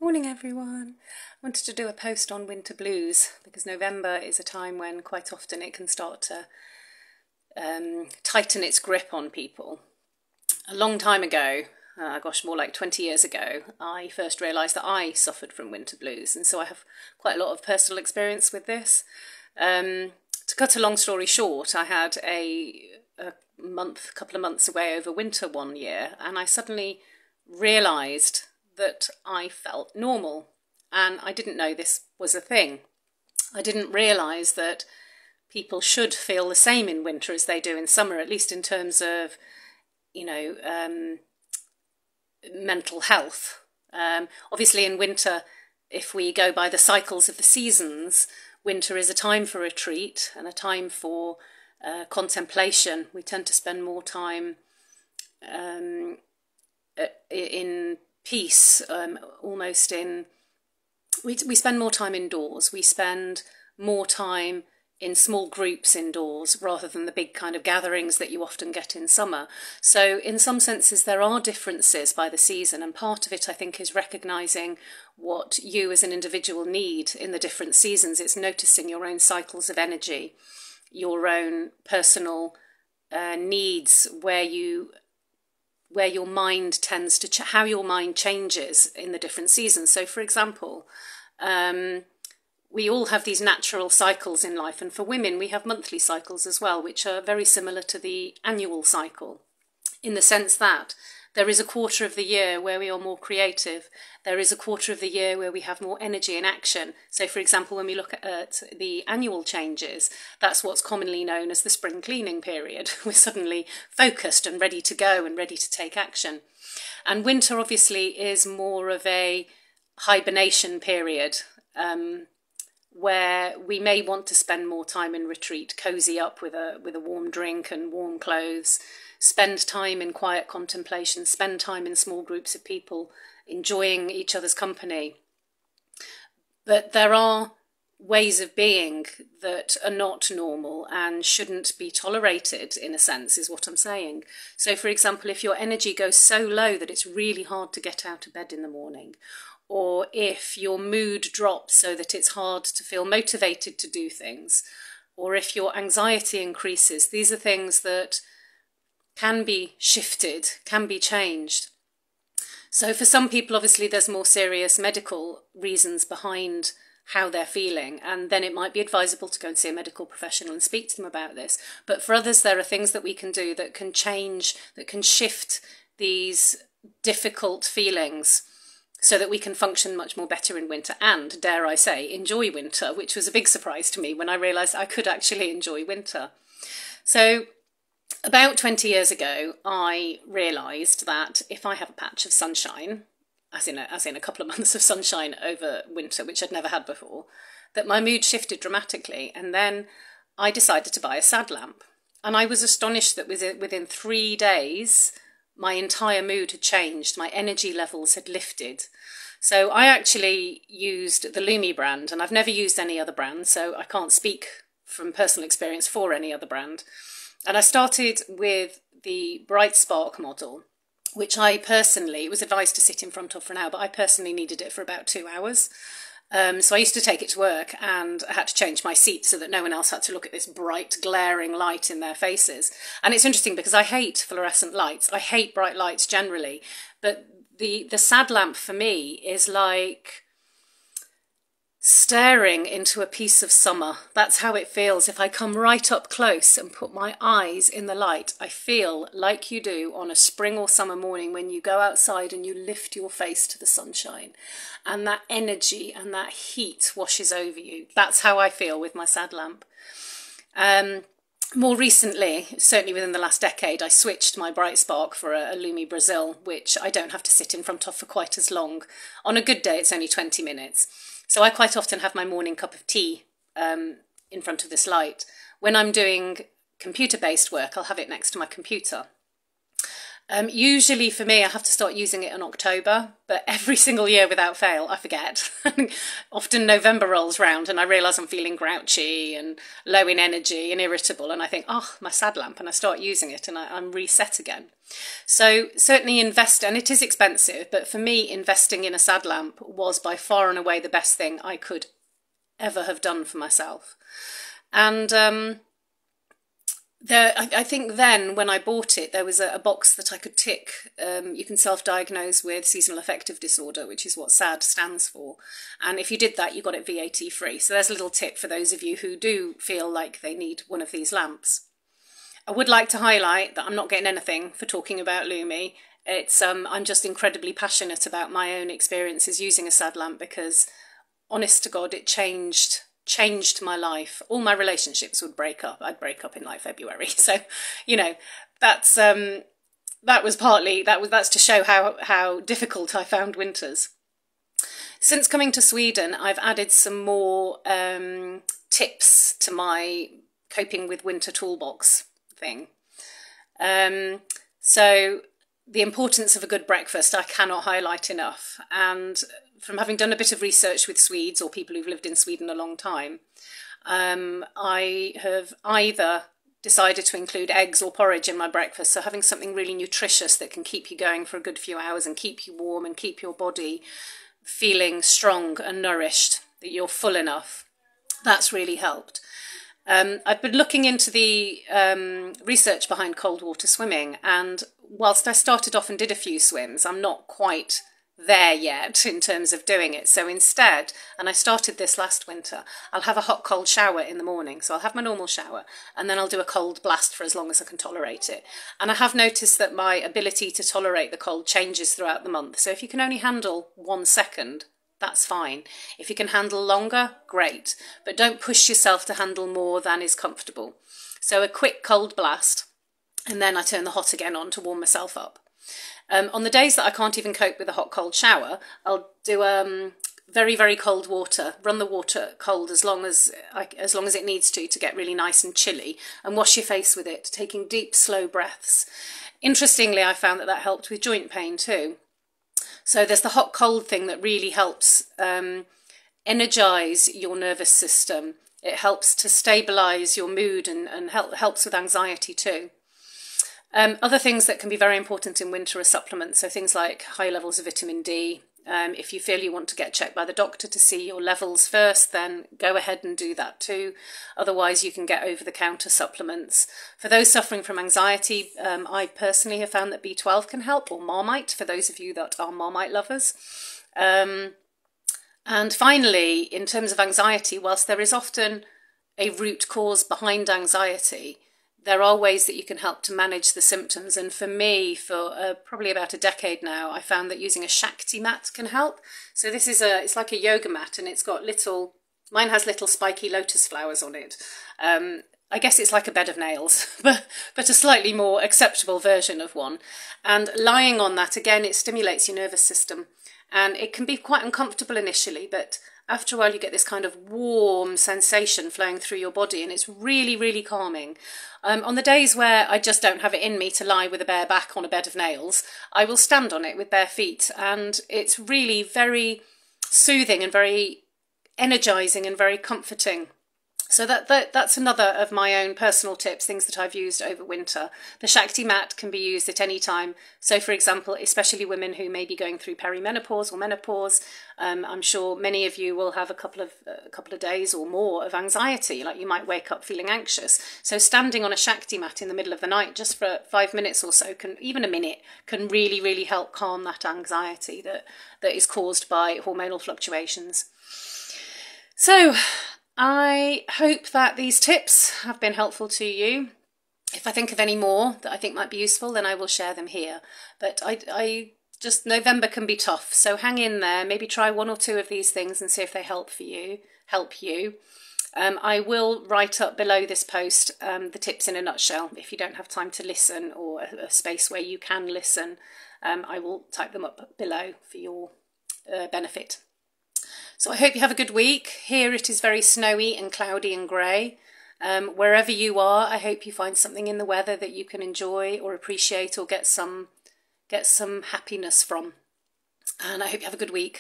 Morning everyone. I wanted to do a post on winter blues because November is a time when quite often it can start to tighten its grip on people. A long time ago, more like 20 years ago, I first realised that I suffered from winter blues, and so I have quite a lot of personal experience with this. To cut a long story short, I had a couple of months away over winter one year, and I suddenly realised that I felt normal, and I didn't know this was a thing. I didn't realise that people should feel the same in winter as they do in summer, at least in terms of, mental health. Obviously in winter, if we go by the cycles of the seasons, winter is a time for retreat and a time for contemplation. We tend to spend more time in peace, almost in, we spend more time indoors. We spend more time in small groups indoors rather than the big kind of gatherings that you often get in summer. So in some senses there are differences by the season, and part of it I think is recognising what you as an individual need in the different seasons. It's noticing your own cycles of energy, your own personal needs, where your mind tends to, how your mind changes in the different seasons. So for example, we all have these natural cycles in life, and for women we have monthly cycles as well, which are very similar to the annual cycle, in the sense that there is a quarter of the year where we are more creative. There is a quarter of the year where we have more energy and action. So for example, when we look at the annual changes, that's what's commonly known as the spring cleaning period. We're suddenly focused and ready to go and ready to take action. And winter obviously is more of a hibernation period, where we may want to spend more time in retreat, cozy up with a warm drink and warm clothes, spend time in quiet contemplation, spend time in small groups of people, enjoying each other's company. But there are ways of being that are not normal and shouldn't be tolerated, in a sense, is what I'm saying. So for example, if your energy goes so low that it's really hard to get out of bed in the morning, or if your mood drops so that it's hard to feel motivated to do things, or if your anxiety increases, these are things that can be shifted, can be changed. So for some people, obviously, there's more serious medical reasons behind how they're feeling, and then it might be advisable to go and see a medical professional and speak to them about this. But for others, there are things that we can do that can change, that can shift these difficult feelings, so that we can function much more better in winter and, dare I say, enjoy winter, which was a big surprise to me when I realised I could actually enjoy winter. So about 20 years ago, I realised that if I have a patch of sunshine, as in a couple of months of sunshine over winter, which I'd never had before, that my mood shifted dramatically. And then I decided to buy a sad lamp. And I was astonished that within 3 days, my entire mood had changed, my energy levels had lifted. So I actually used the Lumi brand, and I've never used any other brand, so I can't speak from personal experience for any other brand. And I started with the Bright Spark model, which it was advised to sit in front of for an hour, but I personally needed it for about 2 hours. So I used to take it to work, and I had to change my seat so that no one else had to look at this bright, glaring light in their faces. And it's interesting because I hate fluorescent lights. I hate bright lights generally. But the sad lamp for me is like staring into a piece of summer. That's how it feels. If I come right up close and put my eyes in the light, I feel like you do on a spring or summer morning when you go outside and you lift your face to the sunshine, and that energy and that heat washes over you. That's how I feel with my sad lamp. More recently, certainly within the last decade, I switched my Bright Spark for a Lumi Brazil, which I don't have to sit in front of for quite as long. On a good day, it's only 20 minutes. So I quite often have my morning cup of tea in front of this light. When I'm doing computer-based work, I'll have it next to my computer. Usually for me, I have to start using it in October, but every single year without fail, I forget. Often November rolls round and I realise I'm feeling grouchy and low in energy and irritable, and I think, oh, my sad lamp, and I start using it and I'm reset again. So certainly invest, and it is expensive, but for me, investing in a sad lamp was by far and away the best thing I could ever have done for myself. And I think then when I bought it, there was a box that I could tick. You can self-diagnose with seasonal affective disorder, which is what SAD stands for. And if you did that, you got it VAT free. So there's a little tip for those of you who do feel like they need one of these lamps. I would like to highlight that I'm not getting anything for talking about Lumi. I'm just incredibly passionate about my own experiences using a SAD lamp, because honest to God, it changed my life. All my relationships would break up. I'd break up in like February. So, that's to show how difficult I found winters. Since coming to Sweden, I've added some more tips to my coping with winter toolbox thing. So the importance of a good breakfast I cannot highlight enough. And from having done a bit of research with Swedes or people who've lived in Sweden a long time, I have either decided to include eggs or porridge in my breakfast. So having something really nutritious that can keep you going for a good few hours and keep you warm and keep your body feeling strong and nourished, that you're full enough. That's really helped. I've been looking into the research behind cold water swimming, and whilst I started off and did a few swims, I'm not quite there yet in terms of doing it. So instead, and I started this last winter, I'll have a hot cold shower in the morning. So I'll have my normal shower and then I'll do a cold blast for as long as I can tolerate it. And I have noticed that my ability to tolerate the cold changes throughout the month. So if you can only handle 1 second, that's fine. If you can handle longer, great. But don't push yourself to handle more than is comfortable. So a quick cold blast, and then I turn the hot again on to warm myself up. On the days that I can't even cope with a hot cold shower, I'll do very, very cold water, run the water cold as long as it needs to get really nice and chilly, and wash your face with it, taking deep, slow breaths. Interestingly, I found that helped with joint pain too. So there's the hot cold thing that really helps energize your nervous system. It helps to stabilize your mood and helps with anxiety too. Other things that can be very important in winter are supplements, so things like high levels of vitamin D. If you feel you want to get checked by the doctor to see your levels first, then go ahead and do that too. Otherwise, you can get over-the-counter supplements. For those suffering from anxiety, I personally have found that B12 can help, or Marmite, for those of you that are Marmite lovers. And finally, in terms of anxiety, whilst there is often a root cause behind anxiety, there are ways that you can help to manage the symptoms. And for me, for probably about a decade now, I found that using a Shakti mat can help. So this is it's like a yoga mat, and it's got mine has little spiky lotus flowers on it. I guess it's like a bed of nails, but a slightly more acceptable version of one. And lying on that, again, it stimulates your nervous system. And it can be quite uncomfortable initially, but after a while you get this kind of warm sensation flowing through your body, and it's really, really calming. On the days where I just don't have it in me to lie with a bare back on a bed of nails, I will stand on it with bare feet, and it's really very soothing and very energising and very comforting. So that's another of my own personal tips, things that I've used over winter. The Shakti mat can be used at any time. So, for example, especially women who may be going through perimenopause or menopause, I'm sure many of you will have a couple of days or more of anxiety, like you might wake up feeling anxious. So standing on a Shakti mat in the middle of the night, just for 5 minutes or so, even a minute, can really, really help calm that anxiety that is caused by hormonal fluctuations. So I hope that these tips have been helpful to you. If I think of any more that I think might be useful, then I will share them here. But November can be tough, so hang in there. Maybe try 1 or 2 of these things and see if they help you. I will write up below this post the tips in a nutshell. If you don't have time to listen, or a space where you can listen, I will type them up below for your benefit. So I hope you have a good week. Here it is very snowy and cloudy and grey. Wherever you are, I hope you find something in the weather that you can enjoy or appreciate or get some happiness from. And I hope you have a good week.